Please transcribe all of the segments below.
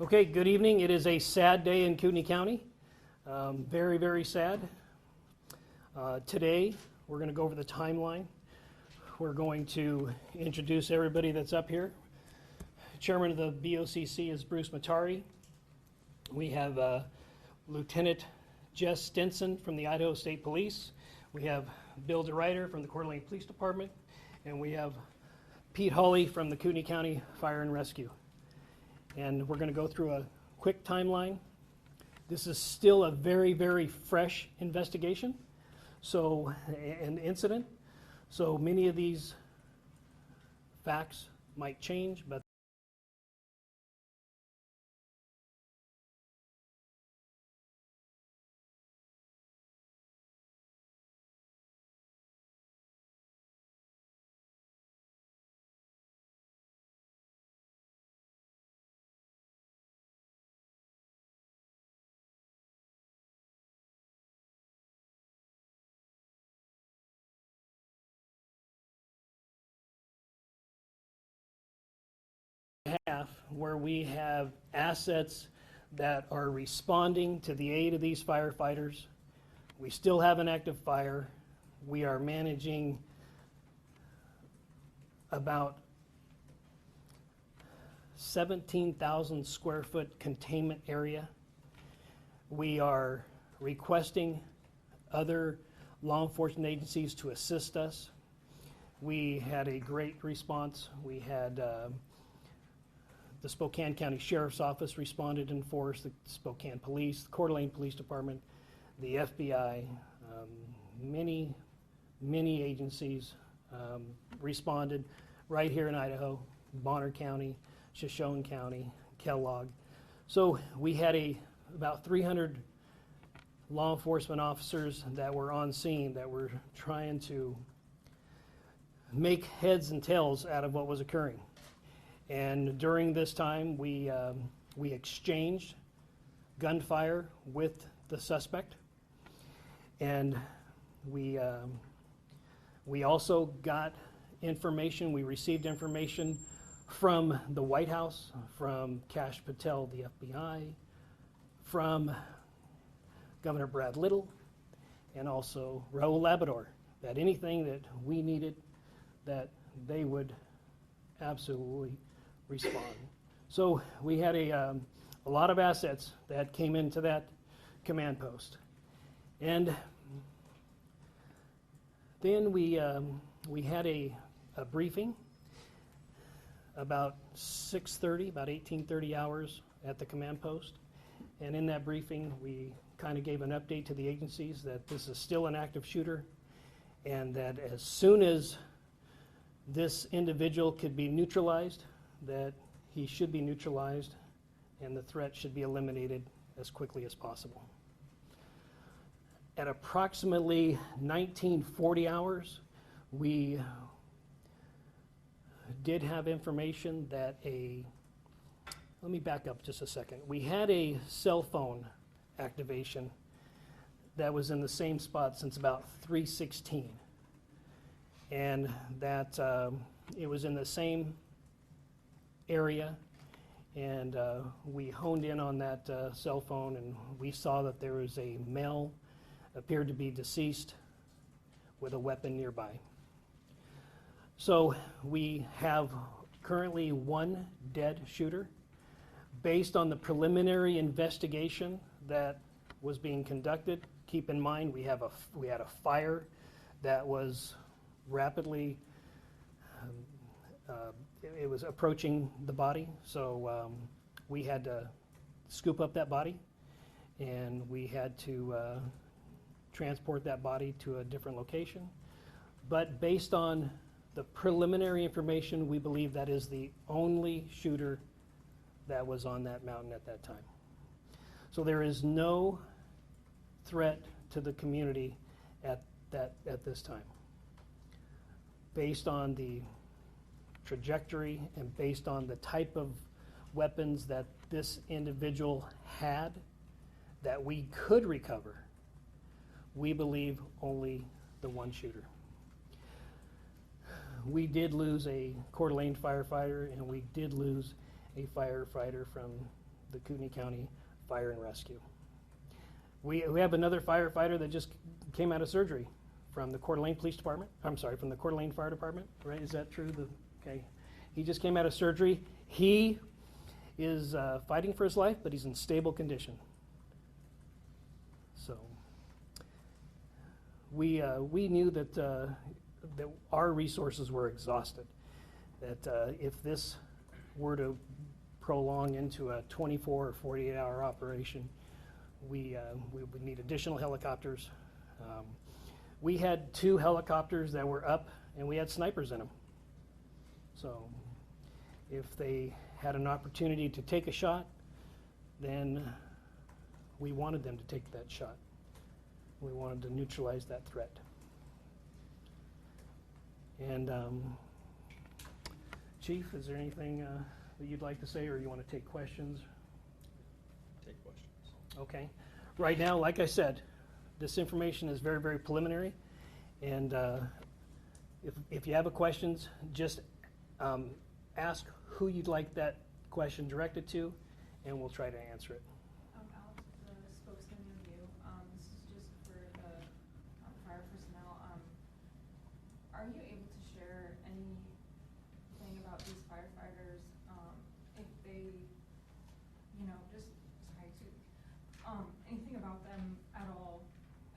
Okay, good evening. It is a sad day in Kootenai County. Very, very sad. Today, we're going to go over the timeline. We're going to introduce everybody that's up here. Chairman of the BOCC is Bruce Matari. We have Lieutenant Jess Stinson from the Idaho State Police. We have Bill DeRuyter from the Coeur Police Department. And we have Pete Hawley from the Kootenai County Fire and Rescue. And we're going to go through a quick timeline. This is still a very, very fresh investigation, an incident. So many of these facts might change, but where we have assets that are responding to the aid of these firefighters. We still have an active fire. We are managing about 17,000 square foot containment area. We are requesting other law enforcement agencies to assist us. We had a great response. We had the Spokane County Sheriff's Office responded in force, the Spokane Police, the Coeur Police Department, the FBI, many agencies responded right here in Idaho, Bonner County, Shoshone County, Kellogg. So we had about 300 law enforcement officers that were on scene that were trying to make heads and tails out of what was occurring. And during this time, we exchanged gunfire with the suspect, and we also got information. We received information from the White House, from Kash Patel, the FBI, from Governor Brad Little, and also Raul Labrador, that anything that we needed, that they would absolutely respond. So we had a lot of assets that came into that command post. And then we had a briefing about 6:30, about 18:30 hours at the command post. And in that briefing, we kind of gave an update to the agencies that this is still an active shooter, and that as soon as this individual could be neutralized, that he should be neutralized and the threat should be eliminated as quickly as possible. At approximately 1940 hours, we did have information that let me back up just a second. We had a cell phone activation that was in the same spot since about 3:16. And that it was in the same area, and we honed in on that cell phone, and we saw that there was a male, appeared to be deceased, with a weapon nearby. So we have currently one dead shooter. Based on the preliminary investigation that was being conducted, keep in mind we had a fire that was rapidly, it was approaching the body, so we had to scoop up that body, and we had to transport that body to a different location. But based on the preliminary information, we believe that is the only shooter that was on that mountain at that time. So there is no threat to the community at this time. Based on the trajectory and based on the type of weapons that this individual had that we could recover, we believe only the one shooter. We did lose a Coeur d'Alene firefighter, and we did lose a firefighter from the Kootenai County Fire and Rescue. We have another firefighter that just came out of surgery from the Coeur d'Alene Police Department. I'm sorry, from the Coeur d'Alene Fire Department, right? Is that true? Okay. He just came out of surgery. He is fighting for his life, but he's in stable condition. So we knew that that our resources were exhausted. That if this were to prolong into a 24 or 48-hour operation, we would need additional helicopters. We had 2 helicopters that were up, and we had snipers in them. So if they had an opportunity to take a shot, then we wanted them to take that shot. We wanted to neutralize that threat. And Chief, is there anything that you'd like to say, or you want to take questions? Take questions. Okay. Right now, like I said, this information is very, very preliminary, and if you have a questions, just ask who you'd like that question directed to, and we'll try to answer it. Alex, the spokesman of you. This is just for the fire personnel. Are you able to share anything about these firefighters? If they, just anything about them at all,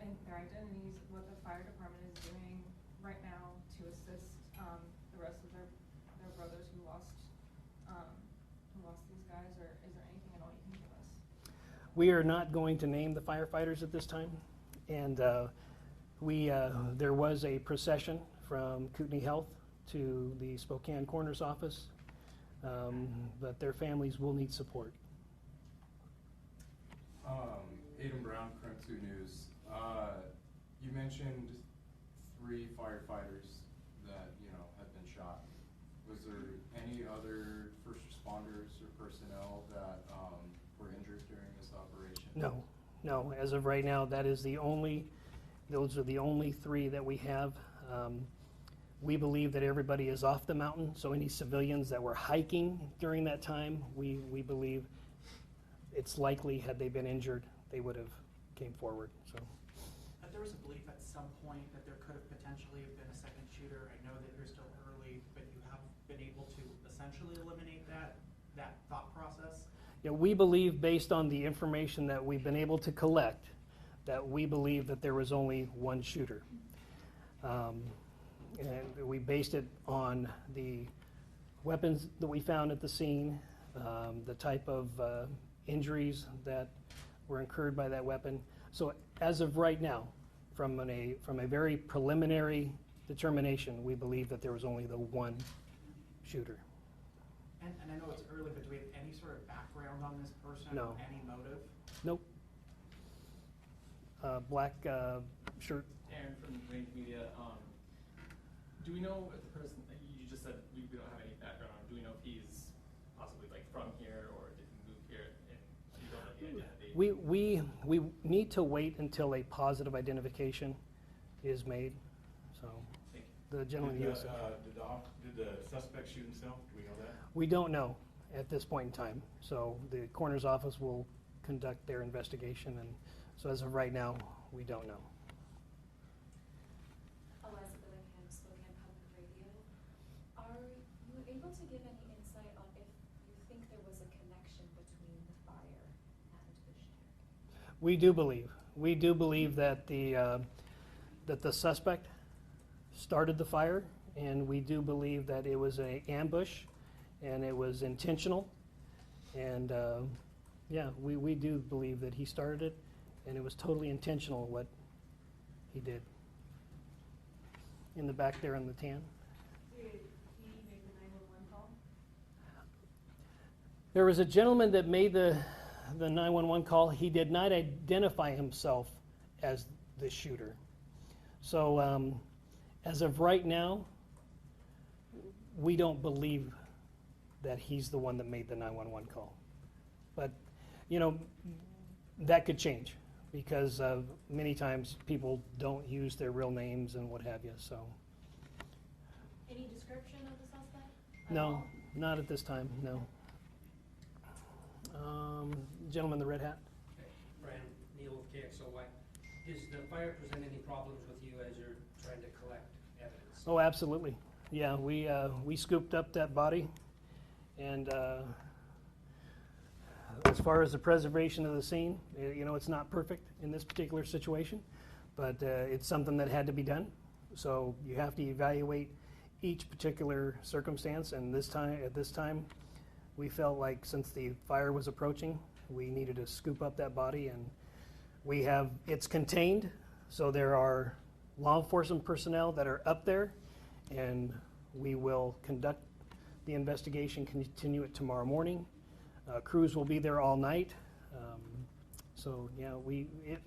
and their identities, what the fire department is doing right now to assist the rest of their brothers who lost these guys, or is there anything at all you can give us? We are not going to name the firefighters at this time, and there was a procession from Kootenai Health to the Spokane Coroner's office, but their families will need support. Aiden Brown, Current 2 News. You mentioned 3 firefighters that had been shot. Was there any other first responders or personnel that were injured during this operation? No. As of right now, those are the only 3 that we have. We believe that everybody is off the mountain, so any civilians that were hiking during that time, we believe it's likely, had they been injured, they would have came forward. So. But there was a belief at some point that there could have potentially been a second shooter. I know that you're still early, but you have been able to essentially eliminate that thought process? Yeah, we believe, based on the information that we've been able to collect, that we believe that there was only one shooter. And we based it on the weapons that we found at the scene, the type of injuries that were incurred by that weapon. So as of right now, from a very preliminary determination, we believe that there was only the one shooter. And I know it's early, but do we have any sort of background on this person? No. Any motive? Nope. Black shirt. Aaron from Range Media. Do we know if the person, you just said we don't have any background on him, do we know if he's possibly from here, or did he move here and you don't know the identity? We need to wait until a positive identification is made. So Thank you. the gentleman Did used the suspect shoot himself? Do we know that? We don't know at this point in time. So the coroner's office will conduct their investigation, and so as of right now, we don't know. Spokane Public Radio. Are you able to give any insight on if you think there was a connection between the fire and the shooter? We do believe that the suspect started the fire, and we do believe that it was an ambush, and it was intentional. And we do believe that he started it, and it was totally intentional what he did. In the back there in the tan. Did he make the 911 call? There was a gentleman that made the 911 call. He did not identify himself as the shooter. So as of right now, we don't believe that he's the one that made the 911 call. But, that could change, because many times people don't use their real names and what have you. So. Any description of the suspect? No, not at this time. No. gentleman in the red hat. Okay, Brian Neal with KXOY. Does the fire present any problems with you as you're trying to collect evidence? Oh, absolutely. Yeah, we scooped up that body, and as far as the preservation of the scene, it's not perfect in this particular situation, but it's something that had to be done. So you have to evaluate each particular circumstance, and at this time, we felt like since the fire was approaching, we needed to scoop up that body, and it's contained, so there are law enforcement personnel that are up there, and we will conduct the investigation, continue it tomorrow morning. Crews will be there all night. So yeah,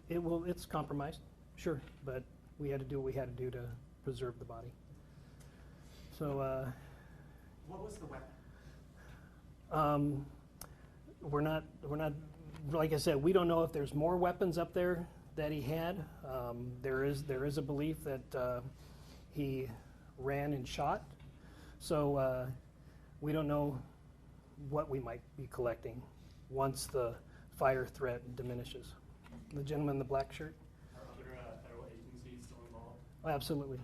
it's compromised, sure, but we had to do what we had to do to preserve the body. So What was the weapon? we're not, like I said, we don't know if there's more weapons up there that he had. There is a belief that he ran and shot. So we don't know what we might be collecting once the fire threat diminishes. The gentleman in the black shirt? Are other federal agencies still involved? Oh, absolutely,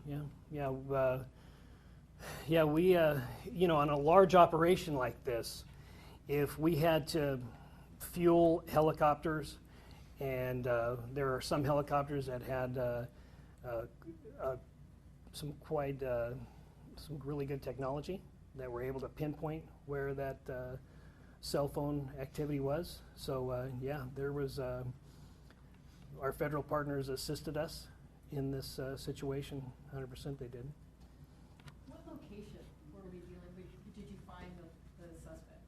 yeah. We, on a large operation like this, if we had to fuel helicopters, and there are some helicopters that had some really good technology that were able to pinpoint where that cell phone activity was. So there was our federal partners assisted us in this situation. 100% they did. What location were we dealing with? Did you find the suspect?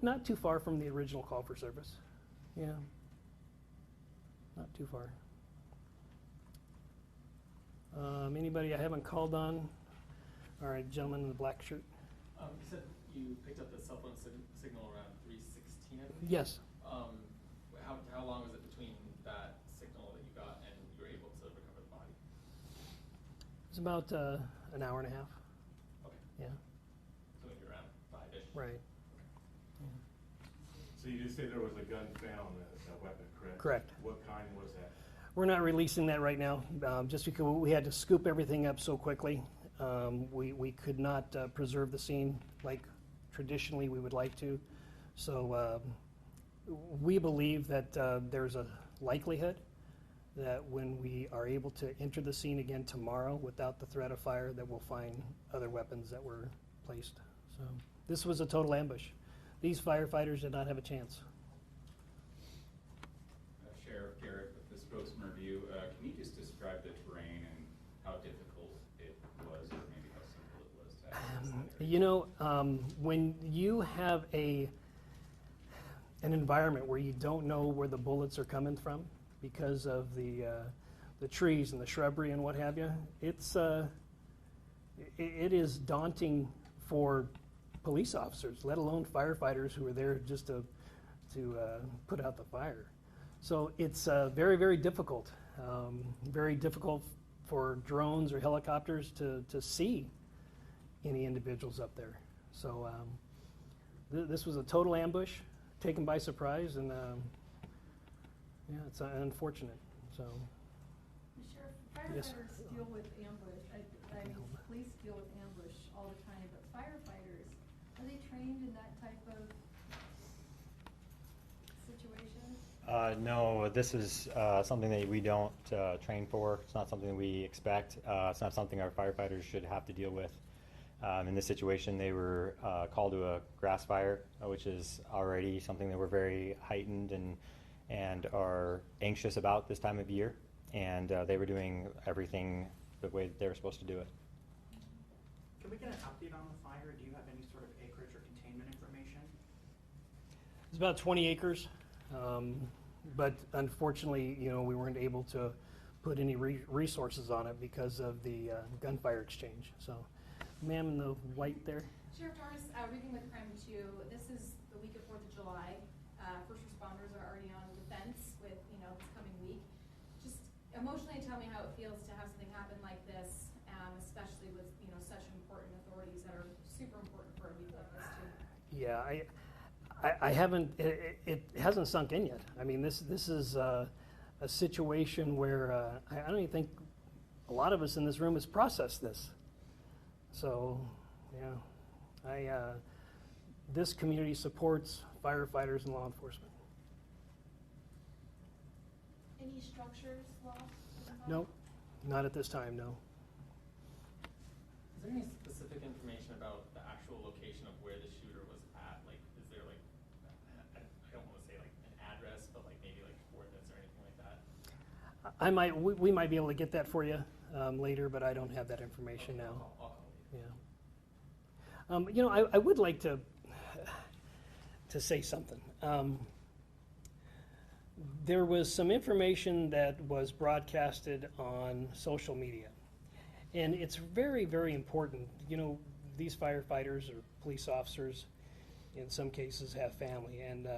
Not too far from the original call for service. Yeah, not too far. Anybody I haven't called on? All right, gentleman in the black shirt. You said you picked up the cell phone signal around 3:16, I believe? Yes. How long was it between that signal that you got and you were able to recover the body? It's about an hour and a half. Okay. Yeah. So maybe around 5-ish? Right. So you did say there was a gun found, a weapon, correct? Correct. What kind was that? We're not releasing that right now, just because we had to scoop everything up so quickly. We could not preserve the scene like traditionally we would like to. So we believe that there's a likelihood that when we are able to enter the scene again tomorrow without the threat of fire, that we'll find other weapons that were placed. So this was a total ambush. These firefighters did not have a chance. Sheriff Garrett, with the spokesman review, can you just describe the terrain and how difficult it was, or maybe how simple it was to access that area? When you have an environment where you don't know where the bullets are coming from because of the trees and the shrubbery and what have you, it is daunting for police officers, let alone firefighters who are there just to put out the fire. So it's very, very difficult. Very difficult for drones or helicopters to see any individuals up there. So this was a total ambush, taken by surprise, and it's unfortunate. So. Sheriff, Yes. firefighters deal with ambush. I mean, police deal with ambush all the time, but firefighters, are they trained in that type of situation? No, this is something that we don't train for. It's not something we expect. It's not something our firefighters should have to deal with. In this situation, they were called to a grass fire, which is already something that we're very heightened and are anxious about this time of year. And they were doing everything the way that they were supposed to do it. Can we get an update on the fire? Do you have any sort of acreage or containment information? It's about 20 acres, but unfortunately, we weren't able to put any resources on it because of the gunfire exchange. So, ma'am in the white there. Sheriff Norris, reading with Crime 2, this is the week of 4th of July. First responders are already on defense with, this coming week. Just emotionally tell me how it feels to have something happen like this, especially with, such important authorities that are super important for a week like this too. Yeah, I haven't, it hasn't sunk in yet. I mean, this is a situation where I don't even think a lot of us in this room has processed this. So, yeah, this community supports firefighters and law enforcement. Any structures lost? Nope, not at this time, no. Is there any specific information about the actual location of where the shooter was at? Like, is there like, I don't want to say like an address, but like maybe like coordinates or anything like that? We might be able to get that for you later, but I don't have that information now. I'll call you. Yeah. I would like to say something. There was some information that was broadcasted on social media, and it's very, very important. These firefighters or police officers, in some cases, have family, and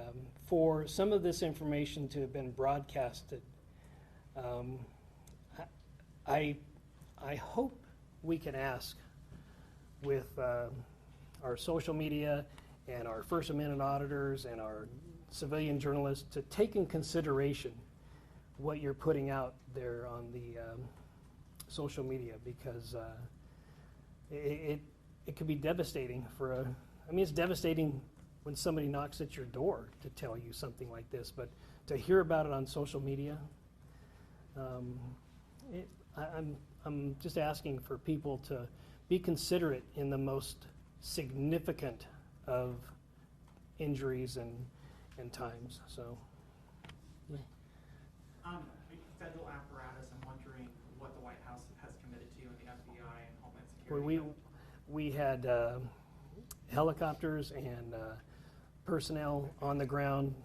for some of this information to have been broadcasted, I hope we can ask with our social media and our First Amendment auditors and our civilian journalists to take in consideration what you're putting out there on the social media, because it could be devastating it's devastating when somebody knocks at your door to tell you something like this, but to hear about it on social media, I'm just asking for people to be considerate in the most significant of injuries and times. So, yeah. Federal apparatus, I'm wondering what the White House has committed to, and the FBI and Homeland Security. We had helicopters and personnel on the ground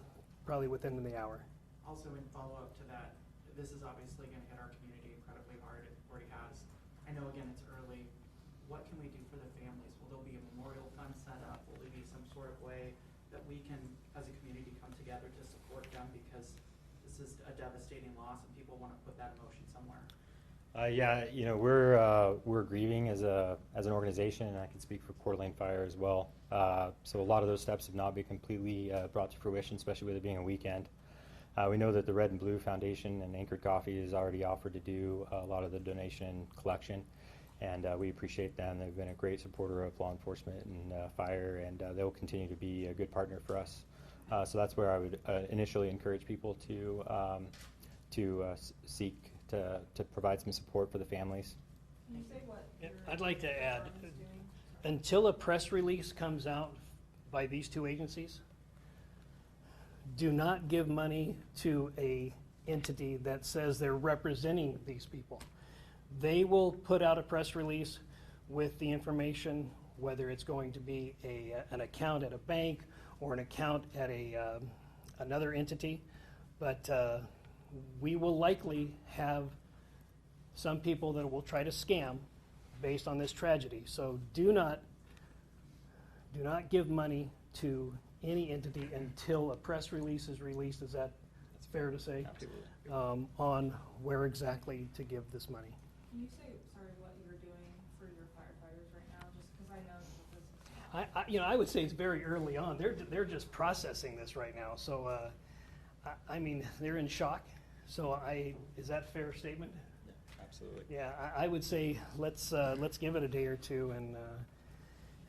probably within the hour. Also, in follow-up to that, this is obviously going to hit our community incredibly hard. It already has. I know, again, it's early. What can we do for the families? Will there be a memorial fund set up? Will there be some sort of way that we can, as a community, come together to support them? Because this is a devastating loss, and people want to put that emotion somewhere. We're grieving as an organization, and I can speak for Coeur d'Alene Fire as well. So a lot of those steps have not been completely brought to fruition, especially with it being a weekend. We know that the Red and Blue Foundation and Anchored Coffee has already offered to do a lot of the donation collection, and we appreciate them. They've been a great supporter of law enforcement and fire, and they'll continue to be a good partner for us. So that's where I would initially encourage people to seek to provide some support for the families. Can you say what I'd like to add, firm is doing? until a press release comes out by these two agencies, do not give money to a entity that says they're representing these people. They will put out a press release with the information, whether it's going to be an account at a bank or an account at another entity, but we will likely have some people that will try to scam based on this tragedy. So do not give money to any entity until a press release is released. Is that fair to say? Absolutely. On where exactly to give this money. Can you say, sorry, what you're doing for your firefighters right now, just because I know that this is. I would say it's very early on. They're just processing this right now. So, they're in shock. So is that a fair statement? Yeah, absolutely. Yeah, I would say let's give it a day or two, and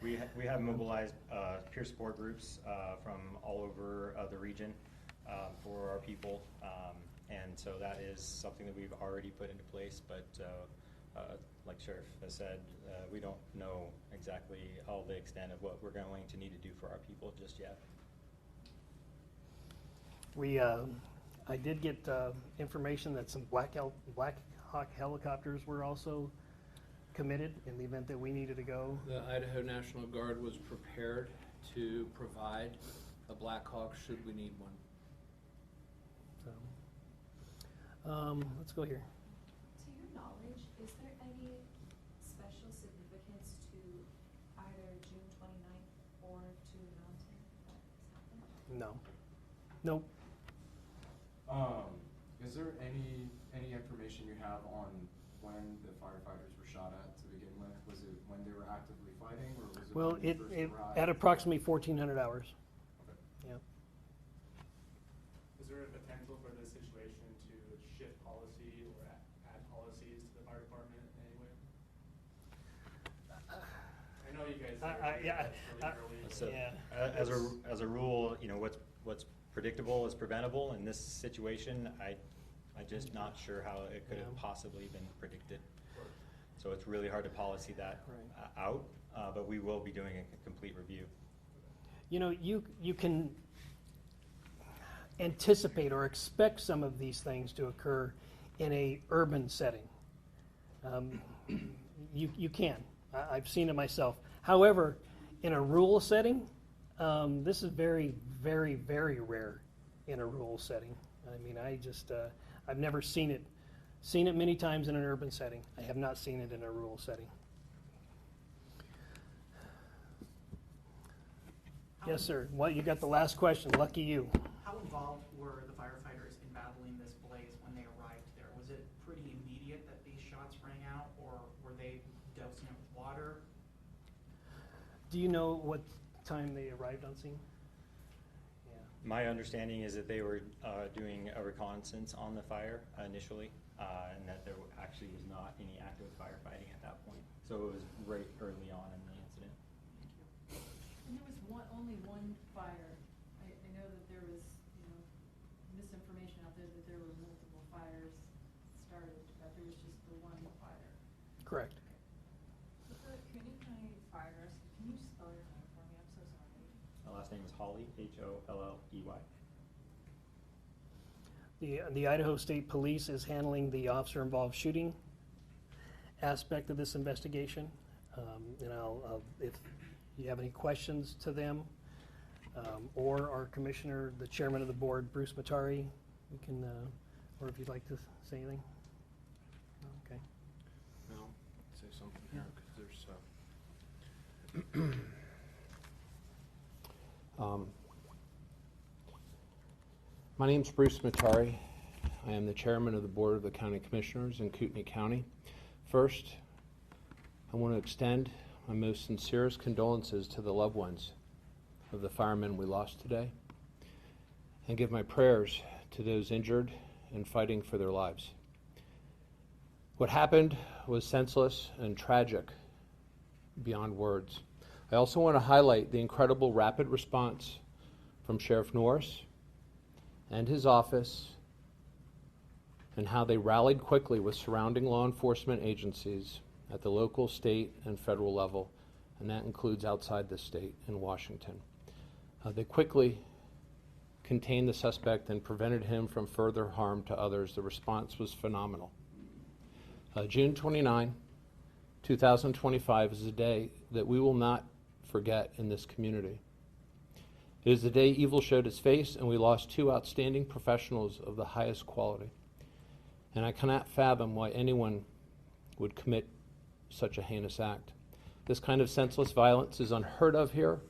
We have mobilized peer support groups from all over the region for our people, and so that is something that we've already put into place, but like Sheriff has said, we don't know exactly all the extent of what we're going to need to do for our people just yet. I did get information that some Black Hawk helicopters were also committed in the event that we needed to go. The Idaho National Guard was prepared to provide a Black Hawk should we need one. So, let's go here. To your knowledge, is there any special significance to either June 29th or to the mountain that has happened? No. Nope. Is there any information you have on when the firefighters were shot at to begin with? Was it when they were actively fighting, or was it Well, when they first arrived? at approximately 1,400 hours. Okay. potential for this situation to shift policy or add policies to the fire department in any way? I know you guys are yeah, really early. So, yeah. as a rule, you know, what's predictable is preventable. In this situation, I'm just not sure how it could have possibly been predicted. So it's really hard to policy that out, but we will be doing a complete review. You know, you can anticipate or expect some of these things to occur in a urban setting. You can. I've seen it myself. However, in a rural setting, this is very, very, very rare in a rural setting. I mean, I've never seen it many times in an urban setting. I have not seen it in a rural setting. Yes, sir. Well, you got the last question. Lucky you. How involved were the firefighters in battling this blaze when they arrived there? Was it pretty immediate that these shots rang out, or were they dousing it with water? Do you know what time they arrived on scene? Yeah. My understanding is that they were doing a reconnaissance on the fire initially, and that there actually was not any active firefighting at that point. So it was right early on in the incident. And there was only one fire. I know that there was, misinformation out there that there were multiple fires started, but there was just the one fire. Correct. So for Kootenai Fire Rescue, can you spell your name for me? I'm so sorry. My last name is Holley, Holley. The Idaho State Police is handling the officer-involved shooting aspect of this investigation. And I'll, if you have any questions to them, or our commissioner, the chairman of the board, Bruce Matari, we can, or if you'd like to say anything. Okay. I'll say something here, because there's my name's Bruce Matari. I am the chairman of the board of the county commissioners in Kootenai County. First, I want to extend my most sincerest condolences to the loved ones of the firemen we lost today, and give my prayers to those injured and fighting for their lives. What happened was senseless and tragic beyond words. I also want to highlight the incredible rapid response from Sheriff Norris and his office, and how they rallied quickly with surrounding law enforcement agencies at the local, state, and federal level, and that includes outside the state in Washington. They quickly contained the suspect and prevented him from further harm to others. The response was phenomenal. June 29, 2025 is a day that we will not forget in this community. It is the day evil showed its face, and we lost two outstanding professionals of the highest quality. And I cannot fathom why anyone would commit such a heinous act. This kind of senseless violence is unheard of here,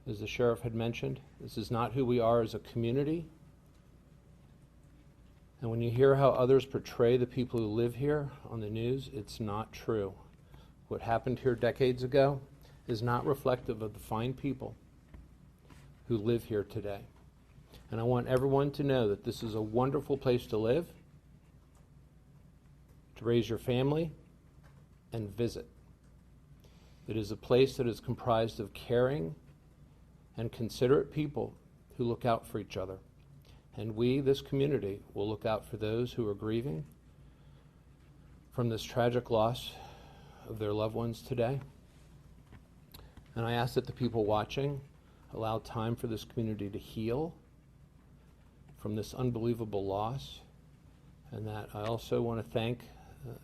as the sheriff had mentioned. This is not who we are as a community. And when you hear how others portray the people who live here on the news, it's not true. What happened here decades ago is not reflective of the fine people who live here today. And I want everyone to know that this is a wonderful place to live, to raise your family, and visit. It is a place that is comprised of caring and considerate people who look out for each other. And we, this community, will look out for those who are grieving from this tragic loss of their loved ones today. And I ask that the people watching allow time for this community to heal from this unbelievable loss. And that I also want to thank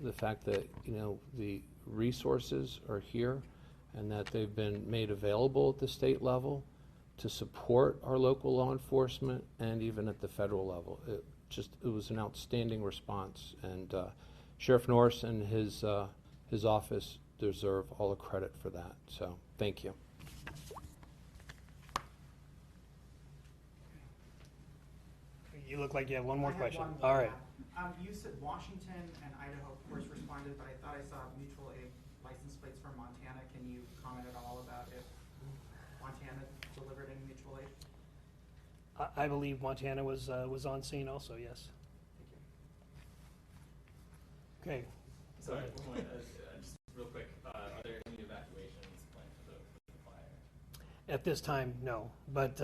the fact that, the resources are here and that they've been made available at the state level to support our local law enforcement and even at the federal level. It was an outstanding response, and Sheriff Norris and his office deserve all the credit for that. So, thank you. You look like you have one more I have question. one more, All right. yeah. You said Washington and Idaho, of course, responded, but I thought I saw mutual aid license plates from Montana. Can you comment at all about if Montana delivered any mutual aid? I believe Montana was on scene also, yes. Thank you. Okay. Sorry, one more, just real quick, are there any evacuations planned for the fire? At this time, no. But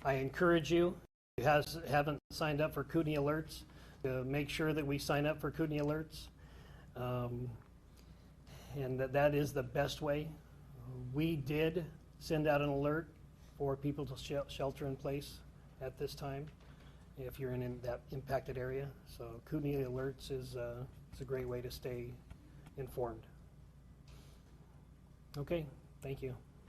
I encourage you, if you haven't signed up for Kootenai Alerts, to make sure that we sign up for Kootenai Alerts. And that is the best way. We did send out an alert for people to shelter in place at this time if you're in that impacted area. So Kootenai Alerts is a great way to stay informed. Okay, thank you.